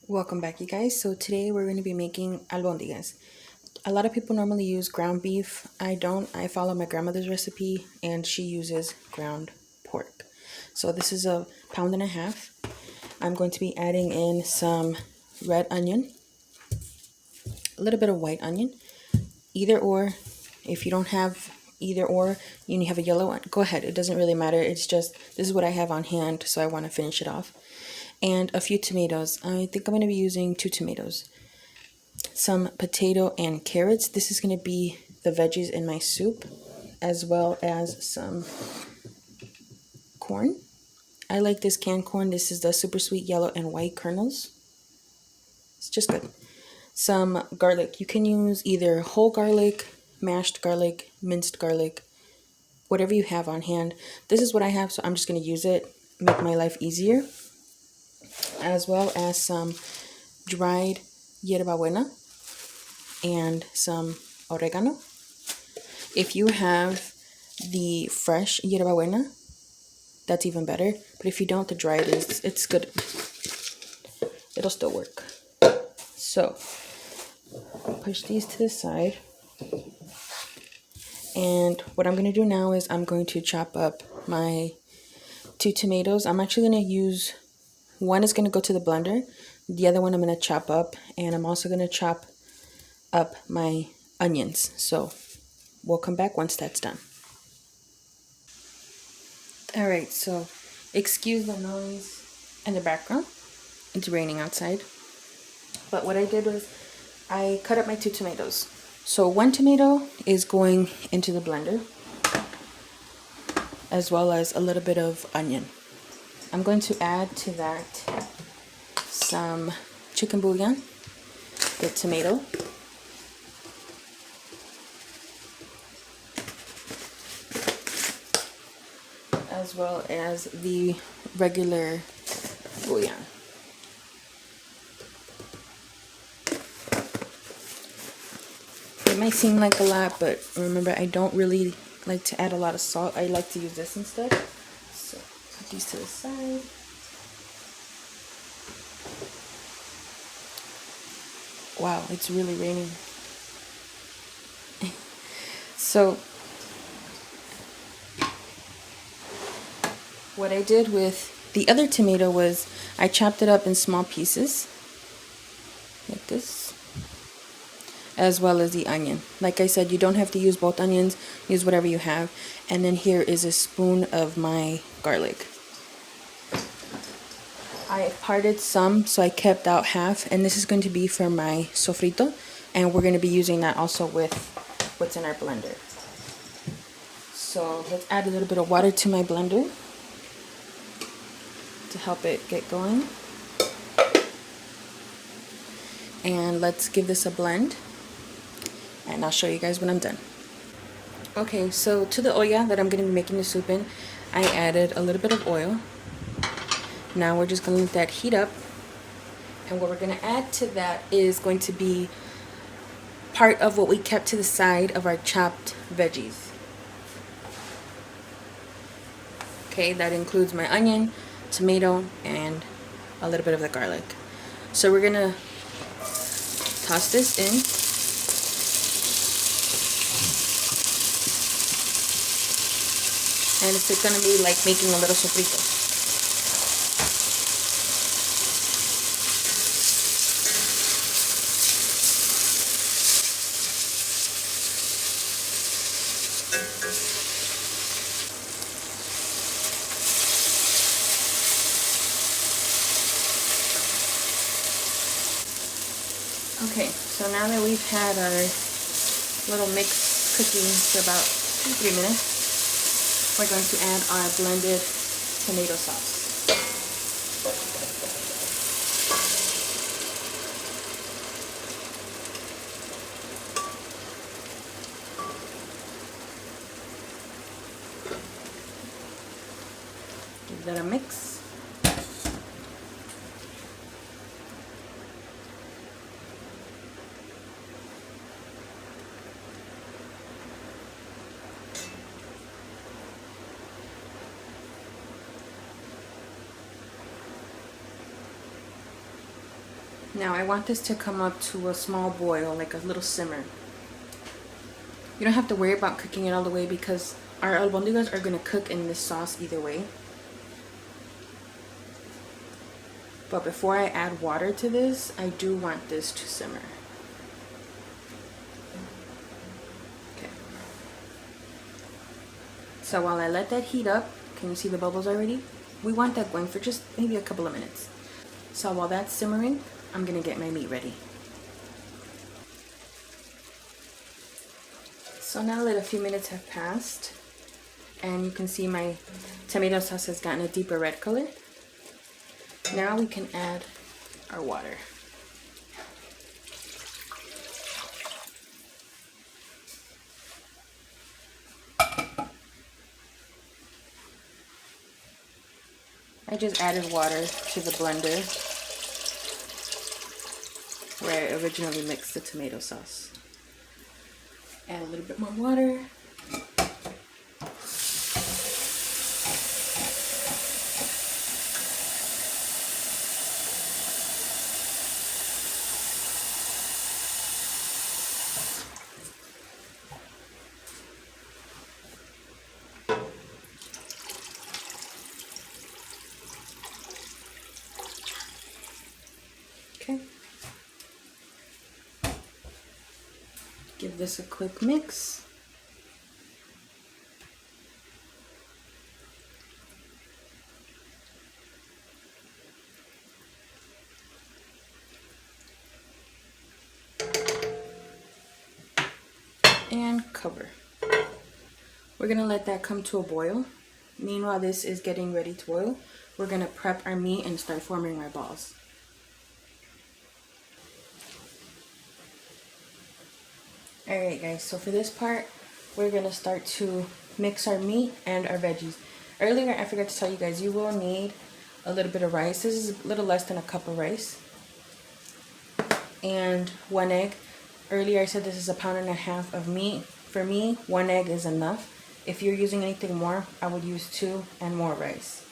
Welcome back, you guys. So today we're going to be making albondigas. A lot of people normally use ground beef. I don't. I follow my grandmother's recipe and she uses ground pork. So this is a pound and a half. I'm going to be adding in some red onion, a little bit of white onion, either or. If you don't have either or, you have a yellow one, go ahead. It doesn't really matter. It's just, this is what I have on hand, so I want to finish it off. And a few tomatoes. I think I'm going to be using 2 tomatoes. Some potato and carrots. This is going to be the veggies in my soup, as well as some corn. I like this canned corn. This is the super sweet yellow and white kernels. It's just good. Some garlic. You can use either whole garlic, mashed garlic, minced garlic, whatever you have on hand. This is what I have, so I'm just going to use it, make my life easier. As well as some dried Hierba buena and some Oregano. If you have the fresh Hierba buena, that's even better. But if you don't, the dried it's good. It'll still work. So push these to the side. And what I'm going to do now is I'm going to chop up my 2 tomatoes. I'm actually going to use, one is going to go to the blender. The other one I'm going to chop up. And I'm also going to chop up my onions. So we'll come back once that's done. Alright, so excuse the noise in the background. It's raining outside. But what I did was I cut up my 2 tomatoes. So 1 tomato is going into the blender, as well as a little bit of onion. I'm going to add to that some chicken bouillon, the tomato, as well as the regular bouillon. It might seem like a lot, but remember, I don't really like to add a lot of salt. I like to use this instead. So put these to the side. Wow, it's really raining. So what I did with the other tomato was I chopped it up in small pieces, like this, as well as the onion. Like I said, you don't have to use both onions, use whatever you have. And then here is a spoon of my garlic. I parted some, so I kept out half, and this is going to be for my sofrito, and we're going to be using that also with what's in our blender. So let's add a little bit of water to my blender to help it get going. And let's give this a blend, and I'll show you guys when I'm done. Okay, so to the olla that I'm going to be making the soup in, I added a little bit of oil. Now we're just going to let that heat up, and what we're going to add to that is going to be part of what we kept to the side of our chopped veggies. Okay, that includes my onion, tomato, and a little bit of the garlic. So we're going to toss this in. And it's going to be like making a little sofrito. Okay, so now that we've had our little mix cooking for about 2-3 minutes, we're going to add our blended tomato sauce. Give that a mix. Now I want this to come up to a small boil, like a little simmer. You don't have to worry about cooking it all the way because our albondigas are going to cook in this sauce either way. But before I add water to this, I do want this to simmer. Okay. So while I let that heat up, can you see the bubbles already? We want that going for just maybe a couple of minutes. So while that's simmering, I'm gonna get my meat ready. So now that a few minutes have passed, and you can see my tomato sauce has gotten a deeper red color, now we can add our water. I just added water to the blender where I originally mixed the tomato sauce. Add a little bit more water. Okay. Give this a quick mix. And cover. We're gonna let that come to a boil. Meanwhile, this is getting ready to boil. We're gonna prep our meat and start forming our balls. Alright guys, so for this part, we're gonna start to mix our meat and our veggies. Earlier, I forgot to tell you guys, you will need a little bit of rice. This is a little less than a cup of rice. And 1 egg. Earlier I said this is 1.5 pounds of meat. For me, 1 egg is enough. If you're using anything more, I would use 2 and more rice.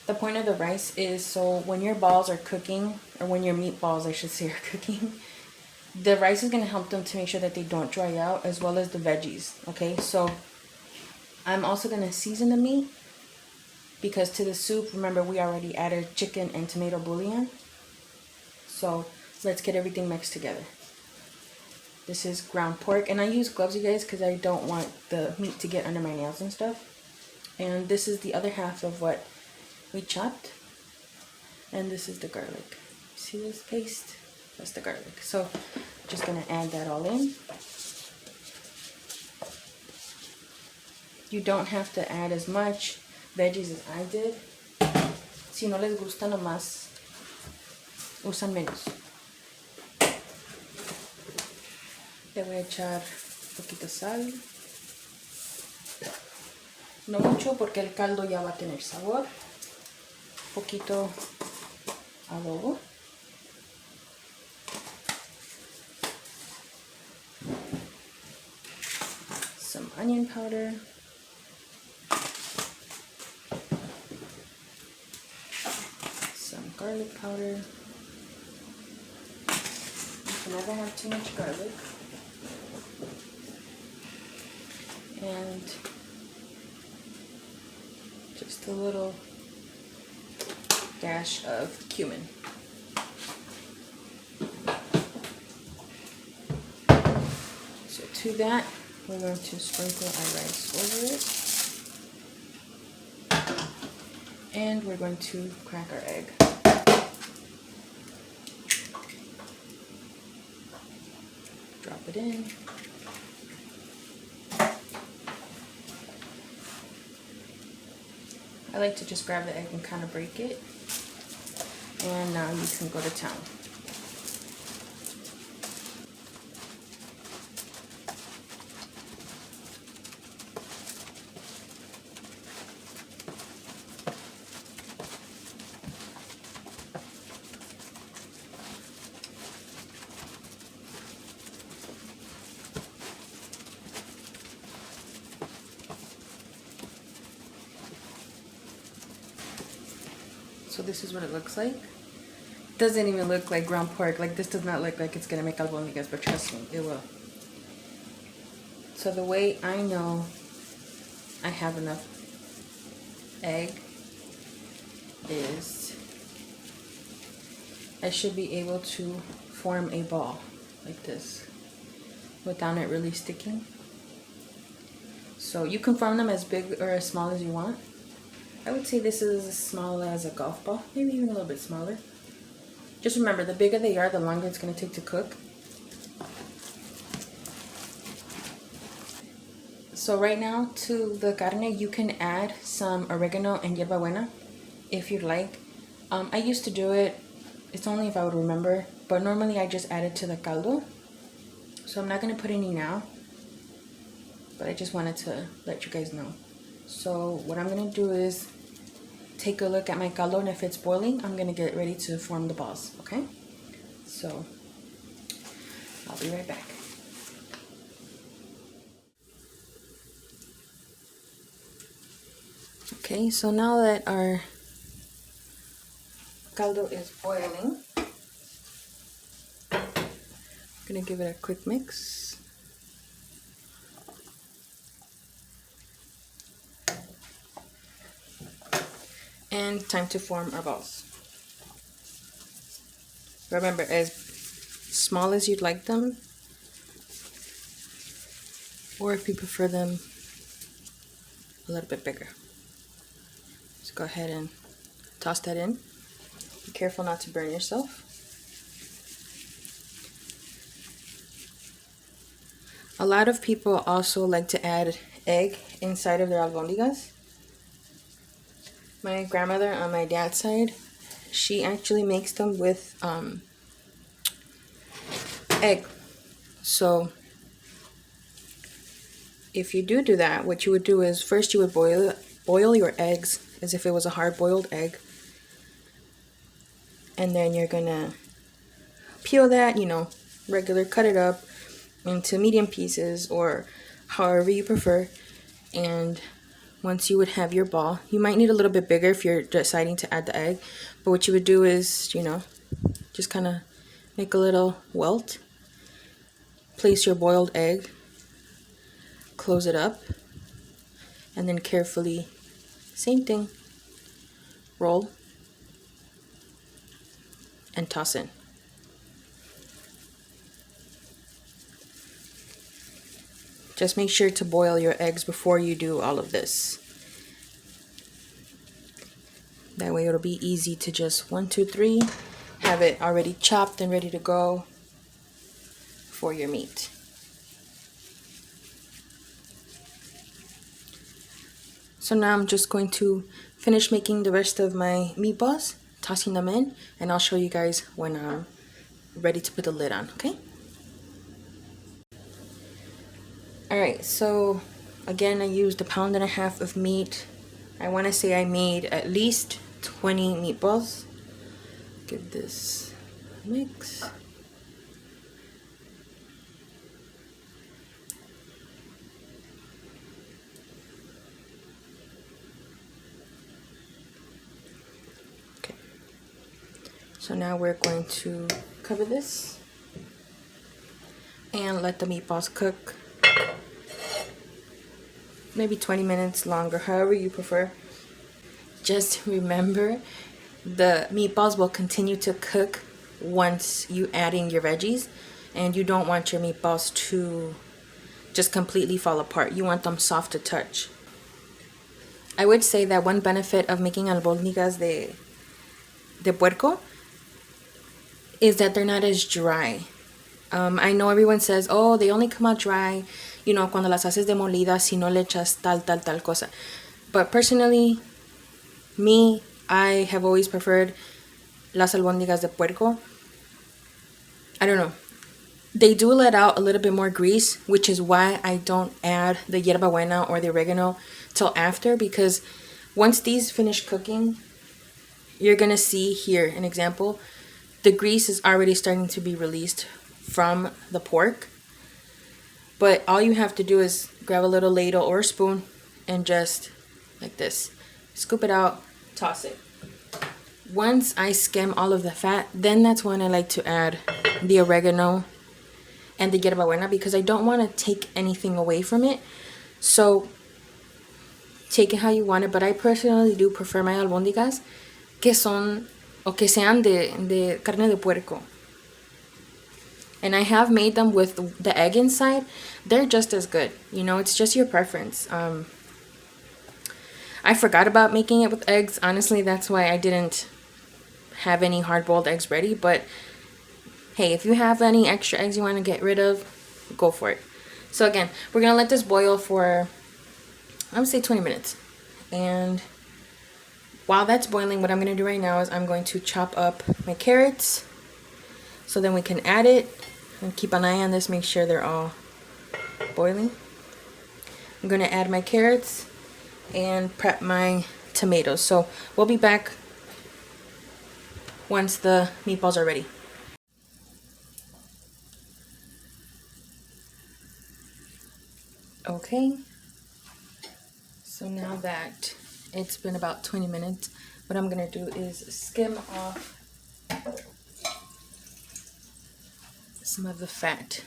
The point of the rice is so when your balls are cooking, or when your meatballs, I should say, are cooking, the rice is going to help them to make sure that they don't dry out, as well as the veggies. Okay, so I'm also going to season the meat because to the soup, remember, we already added chicken and tomato bouillon. So let's get everything mixed together. This is ground pork, and I use gloves, you guys, because I don't want the meat to get under my nails and stuff. And this is the other half of what we chopped, and this is the garlic. See this paste? That's the garlic. So just gonna add that all in. You don't have to add as much veggies as I did. Si no les gusta nomás, usan menos. Le voy a echar un poquito de sal. No mucho porque el caldo ya va a tener sabor. Un poquito adobo. Some onion powder. Some garlic powder. You can never have too much garlic. And just a little dash of cumin. So to that, we're going to sprinkle our rice over it. And we're going to crack our egg. Drop it in. I like to just grab the egg and kind of break it. And now you can go to town. So this is what it looks like. doesn't even look like ground pork. Like this does not look like it's gonna make albondigas, but trust me, it will. So the way I know I have enough egg is I should be able to form a ball like this without it really sticking. So you can form them as big or as small as you want. I would say this is as small as a golf ball, maybe even a little bit smaller. Just remember, the bigger they are, the longer it's going to take to cook. So right now to the carne, you can add some oregano and hierba buena if you'd like. I used to do it, it's only if I would remember, but normally I just add it to the caldo. So I'm not going to put any now, but I just wanted to let you guys know. So what I'm going to do is take a look at my caldo, and if it's boiling, I'm going to get ready to form the balls, okay? So I'll be right back. Okay, so now that our caldo is boiling, I'm going to give it a quick mix. And time to form our balls. Remember, as small as you'd like them, or if you prefer them a little bit bigger. Just go ahead and toss that in. Be careful not to burn yourself. A lot of people also like to add egg inside of their albondigas. My grandmother on my dad's side, she actually makes them with egg. So if you do that, what you would do is first you would boil your eggs as if it was a hard-boiled egg. And then you're gonna peel that, you know, regular, cut it up into medium pieces or however you prefer. And once you would have your ball, you might need a little bit bigger if you're deciding to add the egg, but what you would do is, you know, just kind of make a little welt, place your boiled egg, close it up, and then carefully, same thing, roll and toss in. Just make sure to boil your eggs before you do all of this. That way it'll be easy to just 1, 2, 3, have it already chopped and ready to go for your meat. So now I'm just going to finish making the rest of my meatballs, tossing them in, and I'll show you guys when I'm ready to put the lid on, okay? Alright, so again I used 1.5 pounds of meat. I want to say I made at least 20 meatballs. Give this a mix. Okay. So now we're going to cover this and let the meatballs cook. Maybe 20 minutes longer, however you prefer. Just remember, the meatballs will continue to cook once you add in your veggies, and you don't want your meatballs to just completely fall apart. You want them soft to touch. I would say that one benefit of making albondigas de puerco is that they're not as dry. I know everyone says, oh, they only come out dry, you know, cuando las haces demolidas, si no le echas tal cosa. But personally, me, I have always preferred las albondigas de puerco. I don't know. They do let out a little bit more grease, which is why I don't add the hierba buena or the oregano till after, because once these finish cooking, you're going to see here an example. The grease is already starting to be released from the pork, but all you have to do is grab a little ladle or a spoon and just like this, scoop it out, toss it. once I skim all of the fat, then that's when I like to add the oregano and the hierba buena, because I don't want to take anything away from it. So take it how you want it, but I personally do prefer my albondigas que son o que sean de carne de puerco. And I have made them with the egg inside. They're just as good. You know, it's just your preference. I forgot about making it with eggs. Honestly, that's why I didn't have any hard-boiled eggs ready. But hey, if you have any extra eggs you want to get rid of, go for it. So again, we're going to let this boil for, I would say 20 minutes. And while that's boiling, what I'm going to do right now is I'm going to chop up my carrots. So then we can add it. And keep an eye on this, make sure they're all boiling. I'm going to add my carrots and prep my tomatoes. So we'll be back once the meatballs are ready. Okay, so now that it's been about 20 minutes, what I'm going to do is skim off some of the fat.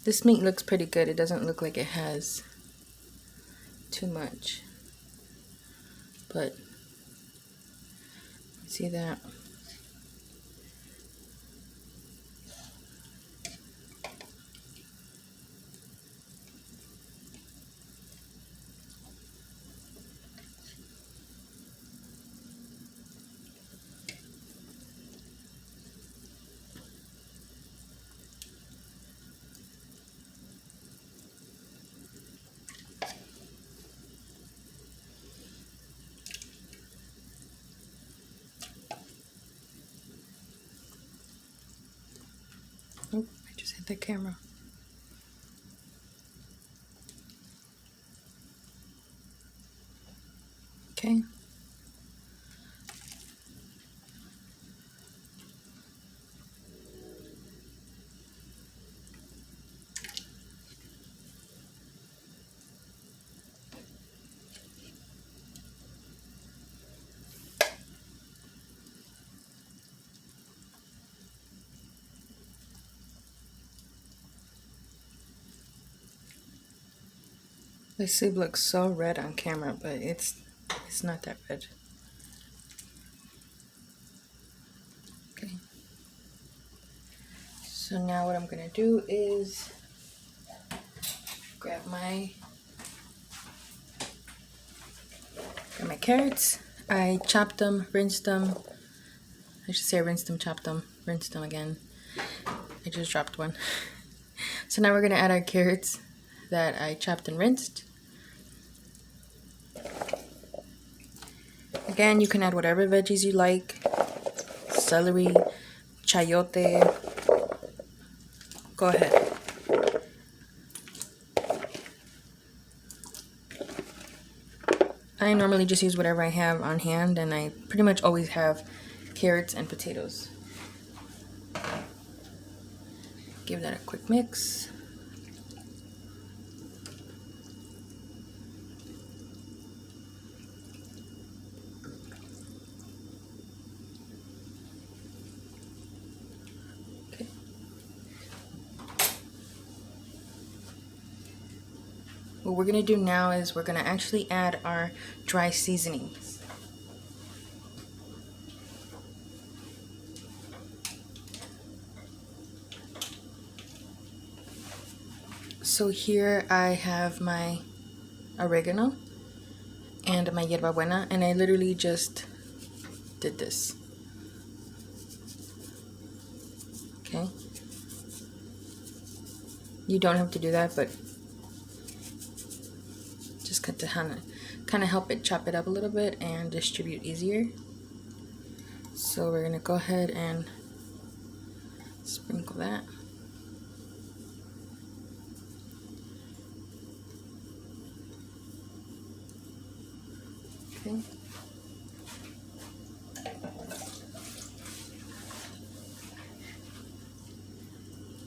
This meat looks pretty good. It doesn't look like it has too much, but see that? Oh, I just hit the camera. Okay. This soup looks so red on camera, but it's not that red. Okay. So now what I'm gonna do is grab my carrots. I chopped them, rinsed them. I should say I rinsed them, chopped them, rinsed them again. I just dropped one. So now we're gonna add our carrots that I chopped and rinsed. Again, you can add whatever veggies you like. Celery, chayote. Go ahead. I normally just use whatever I have on hand, and I pretty much always have carrots and potatoes. Give that a quick mix. What we're going to do now is we're going to actually add our dry seasonings. So here I have my oregano and my hierba buena, and I literally just did this. Okay? You don't have to do that, but just got to kind of help it chop it up a little bit and distribute easier. So we're gonna go ahead and sprinkle that. Okay.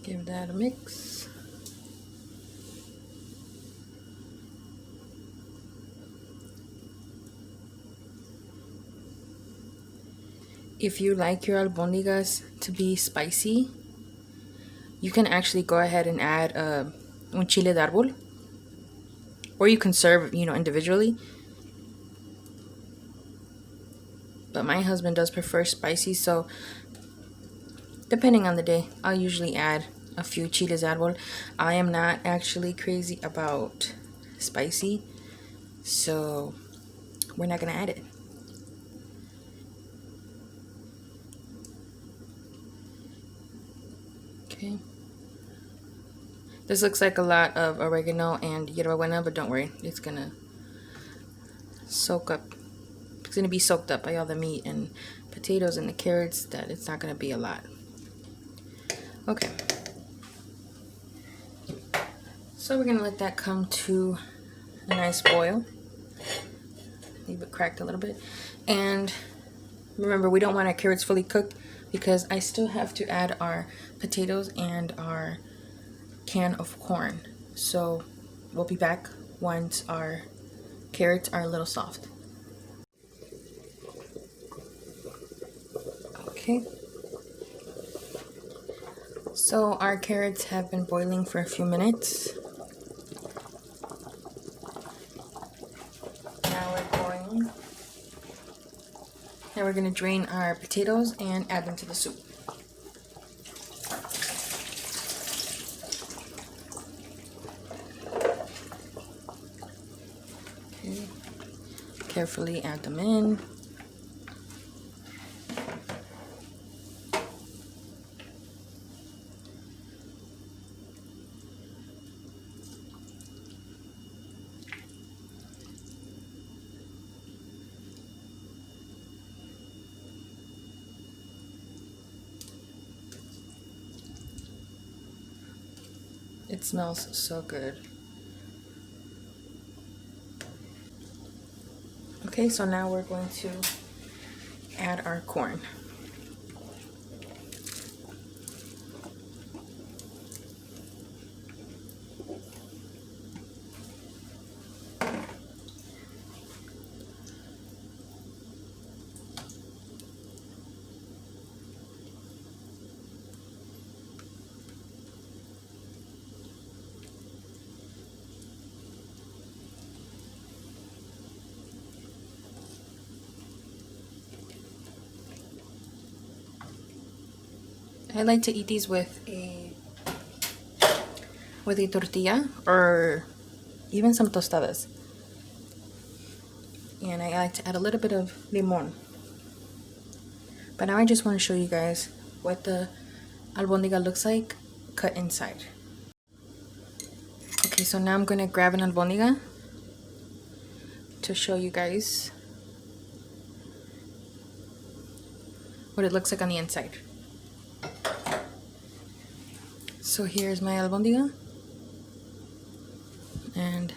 Give that a mix. If you like your albondigas to be spicy, you can actually go ahead and add un chile de árbol, or you can serve, individually. But my husband does prefer spicy, so depending on the day, I'll usually add a few chiles de árbol. I am not actually crazy about spicy, so we're not gonna add it. Okay. This looks like a lot of oregano and hierba buena, but don't worry, it's gonna soak up. It's gonna be soaked up by all the meat and potatoes and the carrots, that it's not gonna be a lot. Okay. So we're gonna let that come to a nice boil. Leave it cracked a little bit. And remember, we don't want our carrots fully cooked because I still have to add our potatoes and our can of corn. So we'll be back once our carrots are a little soft. Okay. So our carrots have been boiling for a few minutes. Now we're going to drain our potatoes and add them to the soup. Okay. Carefully add them in. It smells so good. Okay, so now we're going to add our corn. I like to eat these with a tortilla or even some tostadas. And I like to add a little bit of limon. But now I just want to show you guys what the albondiga looks like cut inside. Okay, so now I'm going to grab an albondiga to show you guys what it looks like on the inside. So here's my albondiga, and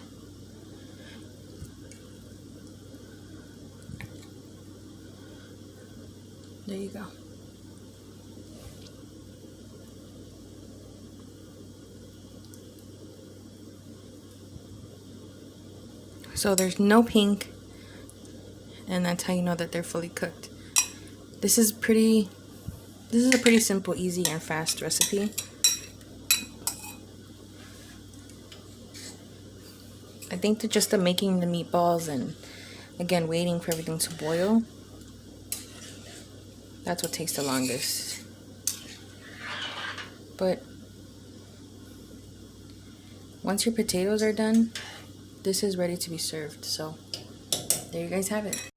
there you go. So there's no pink, and that's how you know that they're fully cooked. This is a pretty simple, easy, and fast recipe. I think that just the making the meatballs and again waiting for everything to boil, that's what takes the longest. But once your potatoes are done, this is ready to be served. So there you guys have it.